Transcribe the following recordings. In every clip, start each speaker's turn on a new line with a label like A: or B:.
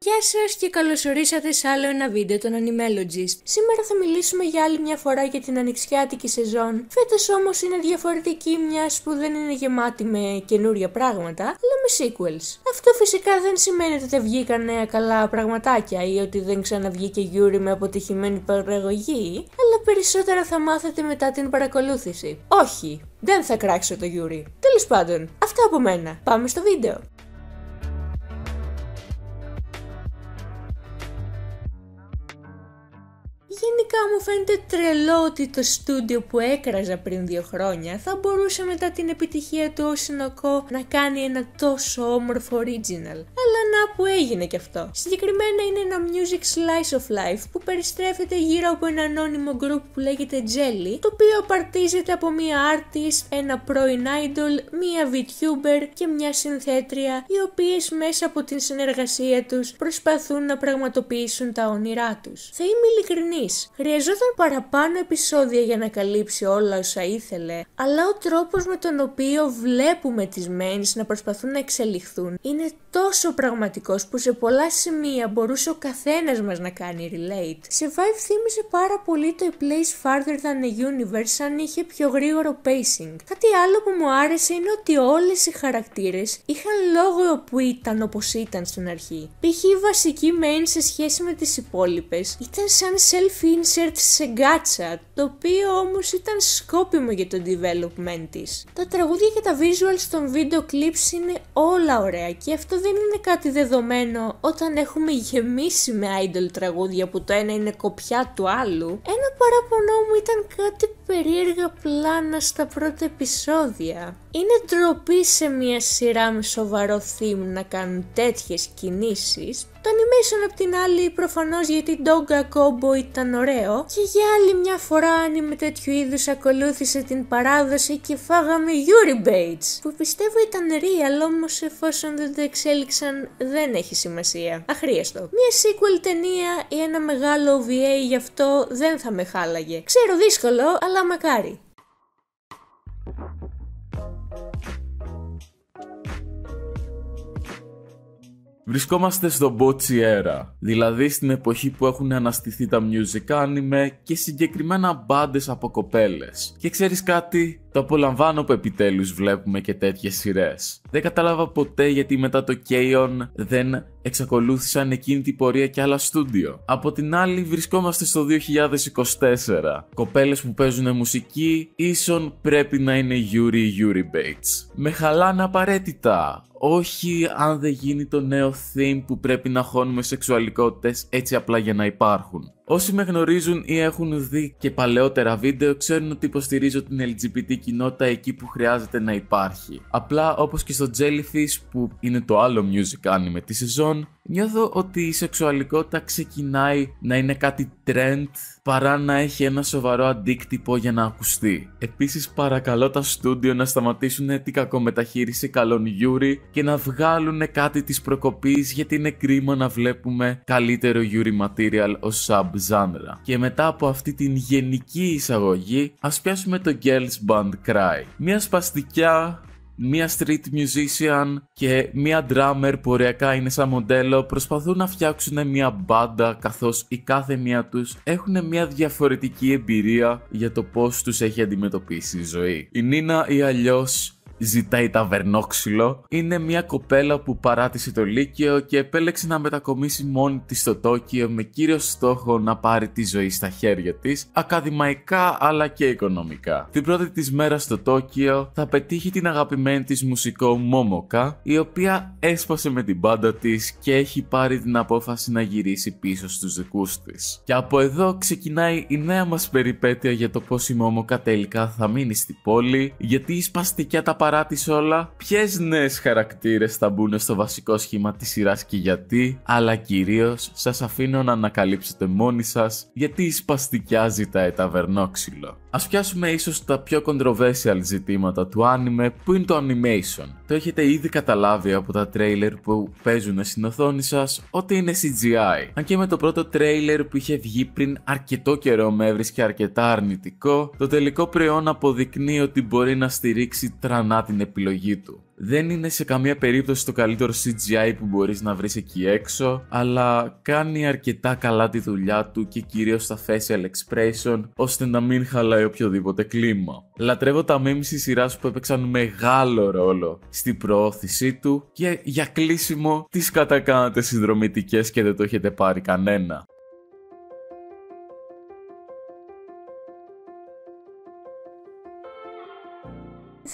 A: Γεια σας και καλώς ορίσατε σε άλλο ένα βίντεο των Animelogist. Σήμερα θα μιλήσουμε για άλλη μια φορά για την ανοιξιάτικη σεζόν. Φέτος όμως είναι διαφορετική, μιας που δεν είναι γεμάτη με καινούρια πράγματα, αλλά με sequels. Αυτό φυσικά δεν σημαίνει ότι δεν βγήκαν νέα καλά πραγματάκια ή ότι δεν ξαναβγήκε Yuri με αποτυχημένη παραγωγή, αλλά περισσότερα θα μάθετε μετά την παρακολούθηση. Όχι, δεν θα κράξω το Yuri. Τέλος πάντων, αυτά από μένα. Πάμε στο βίντεο. Γενικά μου φαίνεται τρελό ότι το στούντιο που έκραζα πριν 2 χρόνια θα μπορούσε μετά την επιτυχία του Oshinoko να κάνει ένα τόσο όμορφο original. Αλλά να που έγινε κι αυτό. Συγκεκριμένα είναι ένα music slice of life που περιστρέφεται γύρω από ένα ανώνυμο group που λέγεται Jelly, το οποίο απαρτίζεται από μία artist, ένα πρώην idol, μία VTuber και μια συνθέτρια, οι οποίες μέσα από την συνεργασία τους προσπαθούν να πραγματοποιήσουν τα όνειρά τους. Θα είμαι ειλικρινής. Χρειαζόταν παραπάνω επεισόδια για να καλύψει όλα όσα ήθελε, αλλά ο τρόπος με τον οποίο βλέπουμε τις mains να προσπαθούν να εξελιχθούν είναι τόσο πραγματικός που σε πολλά σημεία μπορούσε ο καθένας μας να κάνει relate. Σε vibe θύμισε πάρα πολύ το A Place Farther Than a Universe αν είχε πιο γρήγορο pacing. Κάτι άλλο που μου άρεσε είναι ότι όλες οι χαρακτήρες είχαν λόγο που ήταν όπως ήταν στην αρχή. Π.χ. η βασική main σε σχέση με τις υπόλοιπες ήταν σαν self-insert σε gacha, το οποίο όμως ήταν σκόπιμο για το development της. Τα τραγούδια και τα visuals των video clips είναι όλα ωραία και αυτό δεν είναι κάτι δεδομένο όταν έχουμε γεμίσει με idol τραγούδια που το ένα είναι κοπιά του άλλου. Ένα παράπονο μου ήταν κάτι περίεργα πλάνα στα πρώτα επεισόδια. Είναι ντροπή σε μια σειρά με σοβαρό theme να κάνουν τέτοιες κινήσεις. Το animation απ' την άλλη προφανώς γιατί Dogga Combo ήταν ωραίο και για άλλη μια φορά anime τέτοιου είδους ακολούθησε την παράδοση και φάγαμε Yuri Baits που πιστεύω ήταν real, όμως εφόσον δεν το εξέλιξαν δεν έχει σημασία. Αχρίαστο. Μια sequel ταινία ή ένα μεγάλο OVA γι' αυτό δεν θα με χάλαγε. Ξέρω δύσκολο, αλλά μακάρι.
B: Βρισκόμαστε στο Bocchi Era, δηλαδή στην εποχή που έχουν αναστηθεί τα music anime και συγκεκριμένα μπάντες από κοπέλες. Και ξέρεις κάτι, το απολαμβάνω που επιτέλους βλέπουμε και τέτοιες σειρές. Δεν κατάλαβα ποτέ γιατί μετά το K-On! Δεν εξακολούθησαν εκείνη την πορεία και άλλα στούντιο. Από την άλλη βρισκόμαστε στο 2024. Κοπέλες που παίζουν μουσική ίσον πρέπει να είναι Yuri Baits. Με χαλάνε απαραίτητα. Όχι αν δεν γίνει το νέο theme που πρέπει να χώνουμε σεξουαλικότητες έτσι απλά για να υπάρχουν. Όσοι με γνωρίζουν ή έχουν δει και παλαιότερα βίντεο ξέρουν ότι υποστηρίζω την LGBT κοινότητα εκεί που χρειάζεται να υπάρχει. Απλά όπως και στο Jellyfish που είναι το άλλο music anime τη σεζόν, νιώθω ότι η σεξουαλικότητα ξεκινάει να είναι κάτι trend παρά να έχει ένα σοβαρό αντίκτυπο για να ακουστεί. Επίσης παρακαλώ τα στούντιο να σταματήσουν την κακομεταχείριση καλών Yuri και να βγάλουν κάτι της προκοπής γιατί είναι κρίμα να βλέπουμε καλύτερο Yuri material ως sub-genre. Και μετά από αυτή την γενική εισαγωγή ας πιάσουμε το Girls Band Cry. Μια σπαστικιά, μία street musician και μία drummer που ωριακά είναι σαν μοντέλο προσπαθούν να φτιάξουν μία μπάντα καθώς η κάθε μία τους έχουν μία διαφορετική εμπειρία για το πώς τους έχει αντιμετωπίσει η ζωή. Η Νίνα ή αλλιώς ζητάει ταβερνόξυλο είναι μια κοπέλα που παράτησε το Λύκειο και επέλεξε να μετακομίσει μόνη της στο Τόκιο με κύριο στόχο να πάρει τη ζωή στα χέρια της, ακαδημαϊκά αλλά και οικονομικά. Την πρώτη της μέρα στο Τόκιο θα πετύχει την αγαπημένη της μουσικό Momoka, η οποία έσπασε με την μπάντα της και έχει πάρει την απόφαση να γυρίσει πίσω στους δικούς της. Και από εδώ ξεκινάει η νέα μας περιπέτεια για το πώς η Momoka τελικά θα μείνει στη πόλη, γιατί η σπαστικιά τα παράτησε όλα, ποιες νέες χαρακτήρες θα μπουν στο βασικό σχήμα της σειράς και γιατί, αλλά κυρίως σας αφήνω να ανακαλύψετε μόνοι σας γιατί η σπαστικιά ζητάει ταβερνόξυλο. Ας πιάσουμε ίσως τα πιο controversial ζητήματα του anime που είναι το animation. Το έχετε ήδη καταλάβει από τα τρέιλερ που παίζουν στην οθόνη σας ότι είναι CGI. Αν και με το πρώτο τρέιλερ που είχε βγει πριν αρκετό καιρό με έβρισκε αρκετά αρνητικό, το τελικό προϊόν αποδεικνύει ότι μπορεί να στηρίξει τρανά την επιλογή του. Δεν είναι σε καμία περίπτωση το καλύτερο CGI που μπορείς να βρεις εκεί έξω, αλλά κάνει αρκετά καλά τη δουλειά του και κυρίως στα facial expression, ώστε να μην χαλάει οποιοδήποτε κλίμα. Λατρεύω τα memes της σειράς που έπαιξαν μεγάλο ρόλο στην προώθησή του και για κλείσιμο τις κατακάνατε συνδρομητικές και δεν το έχετε πάρει κανένα.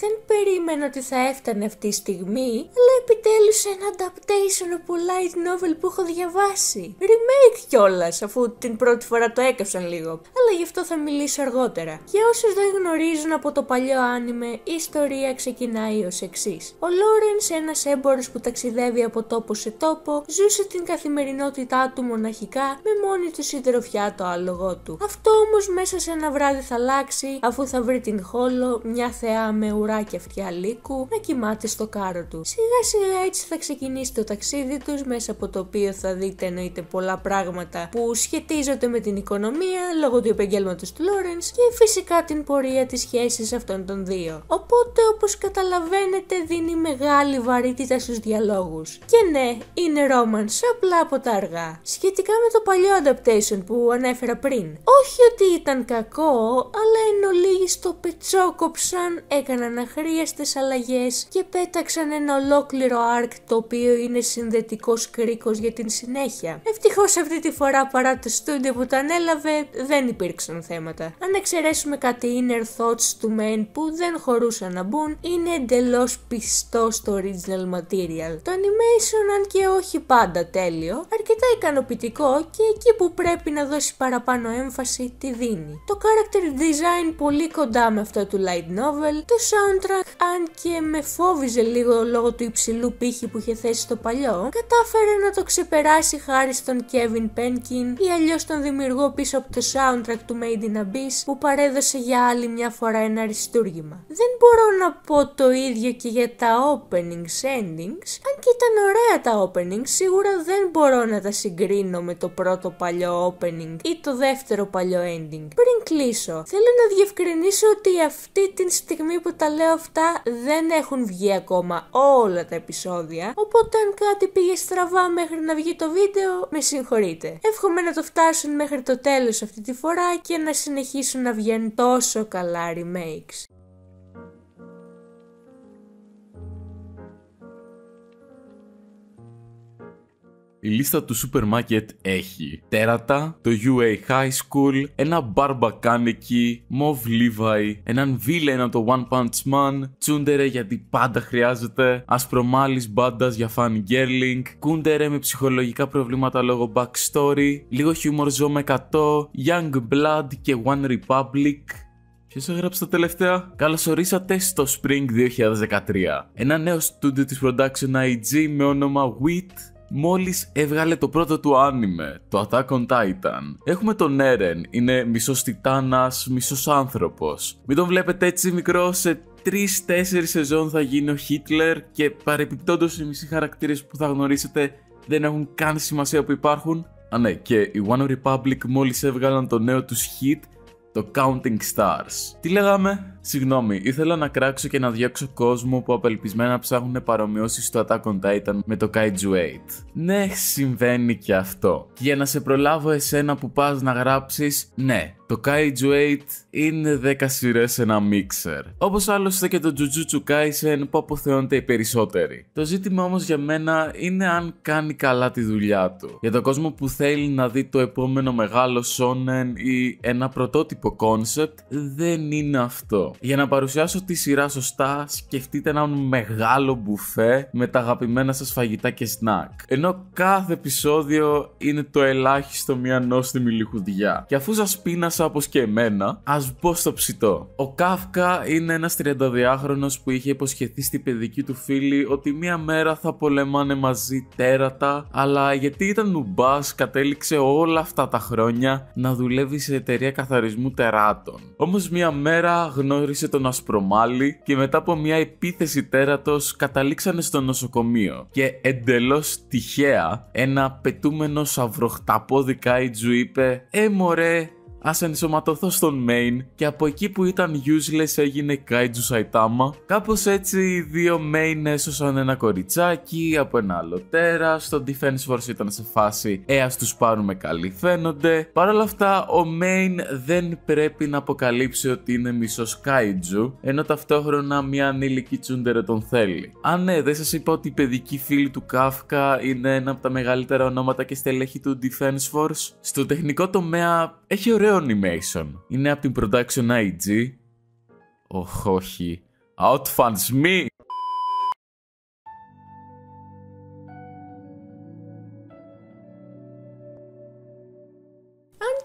A: Δεν περίμενα ότι θα έφτανε αυτή η στιγμή, αλλά επιτέλους ένα adaptation από light novel που έχω διαβάσει. Remake κιόλας, αφού την πρώτη φορά το έκαψαν λίγο, αλλά γι' αυτό θα μιλήσω αργότερα. Για όσους δεν γνωρίζουν από το παλιό άνιμε, η ιστορία ξεκινάει ως εξής. Ο Λόρενς, ένας έμπορος που ταξιδεύει από τόπο σε τόπο, ζούσε την καθημερινότητά του μοναχικά με μόνη του συντροφιά το άλογό του. Αυτό όμως μέσα σε ένα βράδυ θα αλλάξει, αφού θα βρει την Χόλο, μια θεά με ουρά και αυτιά λύκου, να κοιμάται στο κάρο του. Σιγά σιγά έτσι θα ξεκινήσει το ταξίδι τους, μέσα από το οποίο θα δείτε εννοείται πολλά πράγματα που σχετίζονται με την οικονομία λόγω του επαγγέλματος του Λόρενς και φυσικά την πορεία της σχέσης αυτών των δύο. Οπότε, όπως καταλαβαίνετε, δίνει μεγάλη βαρύτητα στους διαλόγους. Και ναι, είναι romance, απλά από τα αργά. Σχετικά με το παλιό adaptation που ανέφερα πριν, όχι ότι ήταν κακό, αλλά εν ολίγης το πετσόκοψαν, έκαναν αχρίαστες αλλαγές και πέταξαν ένα ολόκληρο arc το οποίο είναι συνδετικός κρίκος για την συνέχεια. Ευτυχώς αυτή τη φορά, παρά το στούντιο που το ανέλαβε, δεν υπήρξαν θέματα. Αν εξαιρέσουμε κάτι inner thoughts του main που δεν χωρούσαν να μπουν, είναι εντελώς πιστό στο original material. Το animation, αν και όχι πάντα τέλειο, αρκετά ικανοποιητικό και εκεί που πρέπει να δώσει παραπάνω έμφαση τη δίνει. Το character design πολύ κοντά με αυτό του light novel, το soundtrack, αν και με φόβιζε λίγο λόγω του υψηλού πύχη που είχε θέσει στο παλιό, κατάφερε να το ξεπεράσει χάρη στον Kevin Penkin ή αλλιώς τον δημιουργό πίσω από το soundtrack του Made in Abyss που παρέδωσε για άλλη μια φορά ένα αριστούργημα. Δεν μπορώ να πω το ίδιο και για τα openings, endings, αν και ήταν ωραία τα openings, σίγουρα δεν μπορώ να τα συγκρίνω με το πρώτο παλιό opening ή το δεύτερο παλιό ending. Πριν κλείσω, θέλω να διευκρινίσω ότι αυτή τη στιγμή που τα λέω αυτά δεν έχουν βγει ακόμα όλα τα επεισόδια, οπότε αν κάτι πήγε στραβά μέχρι να βγει το βίντεο, με συγχωρείτε. Εύχομαι να το φτάσουν μέχρι το τέλος αυτή τη φορά και να συνεχίσουν να βγαίνουν τόσο καλά remakes.
B: Η λίστα του σούπερ μάρκετ έχει τέρατα, το UA High School, ένα μπαρμπακάνικι, Mauve Levi, έναν βίλεν από το One Punch Man, τσούντερε γιατί πάντα χρειάζεται, ασπρομάλης μπάντας για fan girling, κούντερε με ψυχολογικά προβλήματα λόγω backstory, λίγο humor ζώμα 100, Young Blood και One Republic. Ποιος έγραψε τα τελευταία? Καλώς ορίσατε στο Spring 2013. Ένα νέο στούντιο της Production IG με όνομα WIT μόλις έβγαλε το πρώτο του άνιμε, το Attack on Titan. Έχουμε τον Eren, είναι μισός τιτάνας, μισός άνθρωπος. Μην τον βλέπετε έτσι μικρό, σε 3-4 σεζόν θα γίνει ο Hitler και παρεπιπτόντως οι μισοί χαρακτήρες που θα γνωρίσετε δεν έχουν καν σημασία που υπάρχουν. Α ναι, και οι One Republic μόλις έβγαλαν το νέο τους hit, το Counting Stars. Τι λέγαμε? Συγγνώμη, ήθελα να κράξω και να διώξω κόσμο που απελπισμένα ψάχνουν παρομοιώσεις στο Attack on Titan με το Kaiju 8. Ναι, συμβαίνει και αυτό. Και για να σε προλάβω εσένα που πας να γράψεις, ναι, το Kaiju 8 είναι 10 σειρές σε ένα mixer. Όπως άλλωστε και το Jujutsu Kaisen που αποθεώνται οι περισσότεροι. Το ζήτημα όμως για μένα είναι αν κάνει καλά τη δουλειά του. Για τον κόσμο που θέλει να δει το επόμενο μεγάλο shonen ή ένα πρωτότυπο concept, δεν είναι αυτό. Για να παρουσιάσω τη σειρά σωστά, σκεφτείτε έναν μεγάλο μπουφέ με τα αγαπημένα σας φαγητά και σνακ. Ενώ κάθε επεισόδιο είναι το ελάχιστο μια νόστιμη λιχουδιά. Και αφού σας πείνασα όπως και εμένα, ας μπω στο ψητό. Ο Κάφκα είναι ένας 32χρονος που είχε υποσχεθεί στη παιδική του φίλη ότι μια μέρα θα πολεμάνε μαζί τέρατα, αλλά γιατί ήταν νουμπάς κατέληξε όλα αυτά τα χρόνια να δουλεύει σε εταιρεία καθαρισμού τεράτων. Όμως μια μέρα γνώρισε τον Ασπρομάλη και μετά από μια επίθεση τέρατος καταλήξανε στο νοσοκομείο και εντελώς τυχαία ένα πετούμενο σαυροχταπόδι κάιτζου είπε μωρέ, ας ενσωματωθώ στον main και από εκεί που ήταν useless έγινε Kaiju Saitama. Κάπως έτσι οι δύο main έσωσαν ένα κοριτσάκι από ένα άλλο τέρα. Στο Defense Force ήταν σε φάση ας τους πάρουμε, καλοί φαίνονται. Παρ' όλα αυτά ο main δεν πρέπει να αποκαλύψει ότι είναι μισός Kaiju, ενώ ταυτόχρονα μια ανήλικη τσούντερε τον θέλει. Ναι, δεν σας είπα ότι η παιδική φίλη του Κάφκα είναι ένα από τα μεγαλύτερα ονόματα και στελέχη του Defense Force. Στο τεχνικό τομέα έχει ωραίο animation. Είναι από την Production IG. Όχι. Outfans me!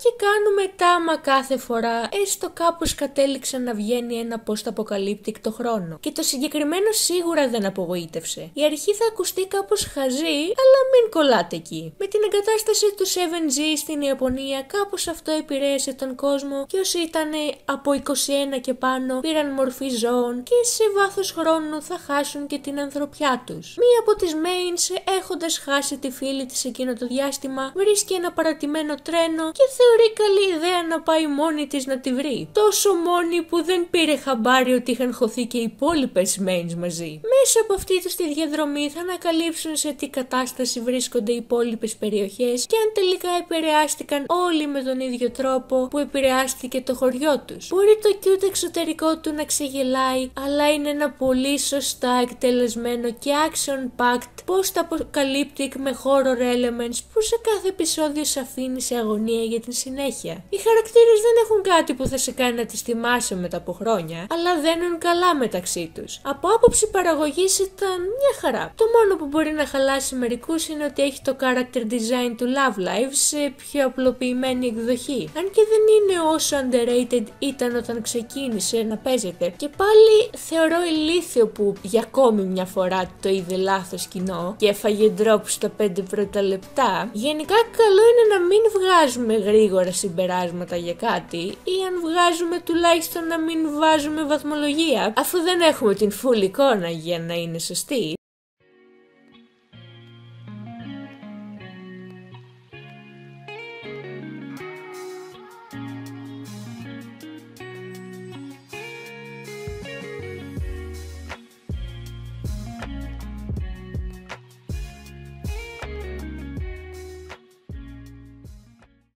A: Και κάνουμε τάμα κάθε φορά, έστω κάπως κατέληξε να βγαίνει ένα post-apocalyptic το χρόνο. Και το συγκεκριμένο σίγουρα δεν απογοήτευσε. Η αρχή θα ακουστεί κάπως χαζή, αλλά μην κολλάτε εκεί. Με την εγκατάσταση του 7G στην Ιαπωνία, κάπως αυτό επηρέασε τον κόσμο και όσοι ήταν από 21 και πάνω πήραν μορφή ζώων και σε βάθος χρόνου θα χάσουν και την ανθρωπιά τους. Μία από τις mains, έχοντας χάσει τη φίλη της εκείνο το διάστημα, βρίσκει ένα παρατημένο τρένο και θεωρεί καλή ιδέα να πάει μόνη της να τη βρει. Τόσο μόνη που δεν πήρε χαμπάρι ότι είχαν χωθεί και οι υπόλοιπες mains μαζί. Μέσα από αυτή τους τη διαδρομή θα ανακαλύψουν σε τι κατάσταση βρίσκονται οι υπόλοιπες περιοχές και αν τελικά επηρεάστηκαν όλοι με τον ίδιο τρόπο που επηρεάστηκε το χωριό τους. Μπορεί το cute εξωτερικό του να ξεγελάει, αλλά είναι ένα πολύ σωστά εκτελεσμένο και action-packed post-apocalyptic με horror elements που σε κάθε επεισόδιο σε αφήνει σε αγωνία για την συνέχεια. Οι χαρακτήρες δεν έχουν κάτι που θα σε κάνει να τις θυμάσαι μετά από χρόνια, αλλά δένουν καλά μεταξύ τους. Από άποψη παραγωγής ήταν μια χαρά. Το μόνο που μπορεί να χαλάσει μερικούς είναι ότι έχει το character design του Love Live σε πιο απλοποιημένη εκδοχή. Αν και δεν είναι όσο underrated ήταν όταν ξεκίνησε να παίζεται. Και πάλι θεωρώ ηλίθιο που για ακόμη μια φορά το είδε λάθος κοινό και έφαγε drop στα 5 πρώτα λεπτά. Γενικά καλό είναι να μην βγάζουμε γρήγορα συμπεράσματα για κάτι ή αν βγάζουμε τουλάχιστον να μην βάζουμε βαθμολογία αφού δεν έχουμε την full εικόνα για να είναι σωστή.